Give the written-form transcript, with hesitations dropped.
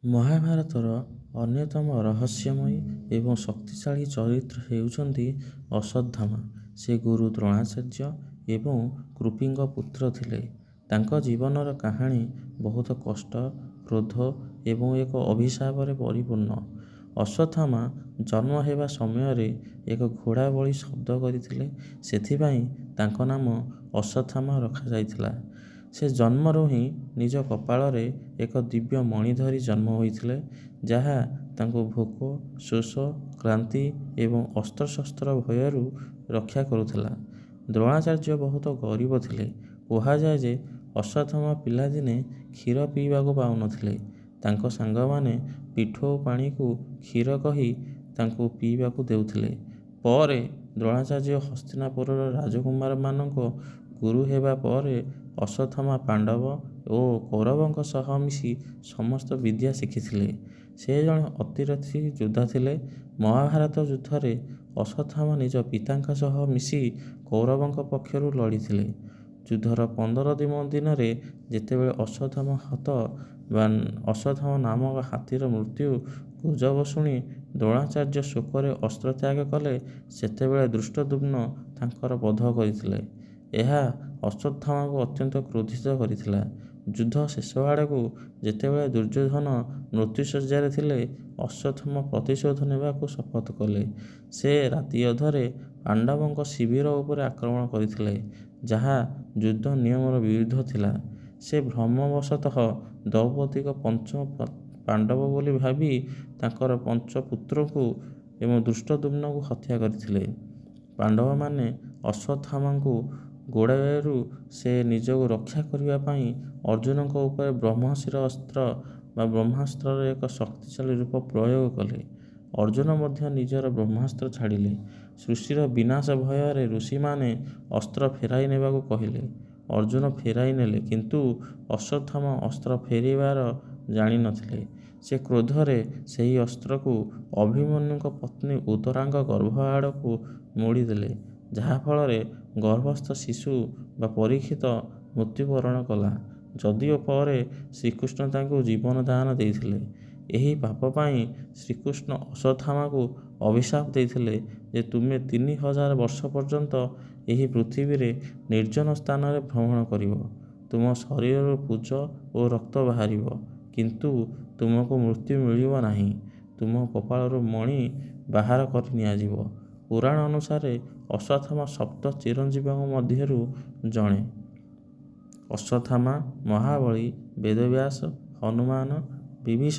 ମହାଭାରତର ଅନ୍ୟତମ ରହସ୍ୟମୟୀ ଏବଂ ଶକ୍ତିଶାଳୀ ଚରିତ୍ର ହେଉଛନ୍ତି ଅଶ୍ୱତ୍ଥାମା। ସେ ଗୁରୁ ଦ୍ରୋଣାଚାର୍ଯ୍ୟ ଏବଂ କୃପିଙ୍କ ପୁତ୍ର ଥିଲେ। ତାଙ୍କ ଜୀବନର କାହାଣୀ ବହୁତ କଷ୍ଟ, କ୍ରୋଧ ଏବଂ ଏକ ଅଭିଶାପରେ ପରିପୂର୍ଣ୍ଣ। ଅଶ୍ୱତ୍ଥାମା ଜନ୍ମ ହେବା ସମୟରେ ଏକ ଘୋଡ଼ା ଭଳି ଶବ୍ଦ କରିଥିଲେ, ସେଥିପାଇଁ ତାଙ୍କ ନାମ ଅଶ୍ୱତ୍ଥାମା ରଖାଯାଇଥିଲା। ସେ ଜନ୍ମରୁ ହିଁ ନିଜ କପାଳରେ ଏକ ଦିବ୍ୟ ମଣି ଧରି ଜନ୍ମ ହୋଇଥିଲେ, ଯାହା ତାଙ୍କୁ ଭୋକ, ଶୋଷ, କ୍ଳାନ୍ତି ଏବଂ ଅସ୍ତ୍ରଶସ୍ତ୍ର ଭୟରୁ ରକ୍ଷା କରୁଥିଲା। ଦ୍ରୋଣାଚାର୍ଯ୍ୟ ବହୁତ ଗରିବ ଥିଲେ। କୁହାଯାଏ ଯେ ଅଶ୍ୱତ୍ଥାମା ପିଲାଦିନେ କ୍ଷୀର ପିଇବାକୁ ପାଉନଥିଲେ। ତାଙ୍କ ସାଙ୍ଗମାନେ ପିଠଉ ପାଣିକୁ କ୍ଷୀର କହି ତାଙ୍କୁ ପିଇବାକୁ ଦେଉଥିଲେ। ପରେ ଦ୍ରୋଣାଚାର୍ଯ୍ୟ ହସ୍ତିନାପୁରର ରାଜକୁମାରମାନଙ୍କ ଗୁରୁ ହେବା ପରେ ଅଶ୍ୱତ୍ଥାମା ପାଣ୍ଡବ ଓ କୌରବଙ୍କ ସହ ମିଶି ସମସ୍ତ ବିଦ୍ୟା ଶିଖିଥିଲେ। ସେ ଜଣେ ଅତିରଥୀ ଯୋଦ୍ଧା ଥିଲେ। ମହାଭାରତ ଯୁଦ୍ଧରେ ଅଶ୍ୱତ୍ଥାମା ନିଜ ପିତାଙ୍କ ସହ ମିଶି କୌରବଙ୍କ ପକ୍ଷରୁ ଲଢ଼ିଥିଲେ। ଯୁଦ୍ଧର 15 ଦିନରେ ଯେତେବେଳେ ଅଶ୍ୱତ୍ଥାମା ନାମକ ହାତୀର ମୃତ୍ୟୁ ଗୁଜବ ଶୁଣି ଦ୍ରୋଣାଚାର୍ଯ୍ୟ ଶୋକରେ ଅସ୍ତ୍ର ତ୍ୟାଗ କଲେ, ସେତେବେଳେ ଧୃଷ୍ଟଦ୍ୟୁମ୍ନ ତାଙ୍କର ବଧ କରିଥିଲେ। ଏହା ଅଶ୍ୱତ୍ଥାମାଙ୍କୁ ଅତ୍ୟନ୍ତ କ୍ରୋଧିତ କରିଥିଲା। ଯୁଦ୍ଧ ଶେଷ ଆଡ଼କୁ ଯେତେବେଳେ ଦୁର୍ଯ୍ୟୋଧନ ମୃତ୍ୟୁଶଯ୍ୟାରେ ଥିଲେ, ଅଶ୍ୱତ୍ଥାମା ପ୍ରତିଶୋଧ ନେବାକୁ ଶପଥ କଲେ। ସେ ରାତି ଅଧରେ ପାଣ୍ଡବଙ୍କ ଶିବିର ଉପରେ ଆକ୍ରମଣ କରିଥିଲେ, ଯାହା ଯୁଦ୍ଧ ନିୟମର ବିରୁଦ୍ଧ ଥିଲା। ସେ ଭ୍ରମବଶତଃ ଦ୍ରୌପଦୀଙ୍କ ପଞ୍ଚମ ପାଣ୍ଡବ ବୋଲି ଭାବି ତାଙ୍କର ପଞ୍ଚପୁତ୍ରଙ୍କୁ ଏବଂ ଧୃଷ୍ଟଦ୍ୟୁମ୍ନଙ୍କୁ ହତ୍ୟା କରିଥିଲେ। ପାଣ୍ଡବମାନେ ଅଶ୍ୱତ୍ଥାମାଙ୍କୁ ଗୋଡ଼ାଇବାରୁ ସେ ନିଜକୁ ରକ୍ଷା କରିବା ପାଇଁ ଅର୍ଜୁନଙ୍କ ଉପରେ ବ୍ରହ୍ମଶିର ଅସ୍ତ୍ର ବା ବ୍ରହ୍ମାସ୍ତ୍ରର ଏକ ଶକ୍ତିଶାଳୀ ରୂପ ପ୍ରୟୋଗ କଲେ। ଅର୍ଜୁନ ମଧ୍ୟ ନିଜର ବ୍ରହ୍ମାସ୍ତ୍ର ଛାଡ଼ିଲେ। ସୃଷ୍ଟିର ବିନାଶ ଭୟରେ ଋଷିମାନେ ଅସ୍ତ୍ର ଫେରାଇ ନେବାକୁ କହିଲେ। ଅର୍ଜୁନ ଫେରାଇ ନେଲେ, କିନ୍ତୁ ଅଶ୍ୱତ୍ଥାମା ଅସ୍ତ୍ର ଫେରାଇବାର ଜାଣିନଥିଲେ। ସେ କ୍ରୋଧରେ ସେହି ଅସ୍ତ୍ରକୁ ଅଭିମନ୍ୟୁଙ୍କ ପତ୍ନୀ ଉତ୍ତରାଙ୍କ ଗର୍ଭ ଆଡ଼କୁ ମୋଡ଼ିଦେଲେ, ଯାହାଫଳରେ ଗର୍ଭସ୍ଥ ଶିଶୁ ବା ପରୀକ୍ଷିତ ମୃତ୍ୟୁବରଣ କଲା। ଯଦିଓ ପରେ ଶ୍ରୀକୃଷ୍ଣ ତାଙ୍କୁ ଜୀବନ ଦାନ ଦେଇଥିଲେ। ଏହି ପାପ ପାଇଁ ଶ୍ରୀକୃଷ୍ଣ ଅଶ୍ୱତ୍ଥାମାଙ୍କୁ ଅଭିଶାପ ଦେଇଥିଲେ ଯେ ତୁମେ 3000 ବର୍ଷ ପର୍ଯ୍ୟନ୍ତ ଏହି ପୃଥିବୀରେ ନିର୍ଜନ ସ୍ଥାନରେ ଭ୍ରମଣ କରିବ। ତୁମ ଶରୀରରୁ ପୂଜ ଓ ରକ୍ତ ବାହାରିବ, କିନ୍ତୁ ତୁମକୁ ମୃତ୍ୟୁ ମିଳିବ ନାହିଁ। ତୁମ କପାଳରୁ ମଣି ବାହାର କରି ନିଆଯିବ। ପୁରାଣ ଅନୁସାରେ ଅଶ୍ୱତ୍ଥାମା ସପ୍ତ ଚିରଞ୍ଜୀବଙ୍କ ମଧ୍ୟରୁ ଜଣେ। ଅଶ୍ୱତ୍ଥାମା, ମହାବଳୀ, ବେଦବ୍ୟାସ, ହନୁମାନ, ବିଭୀଷଣ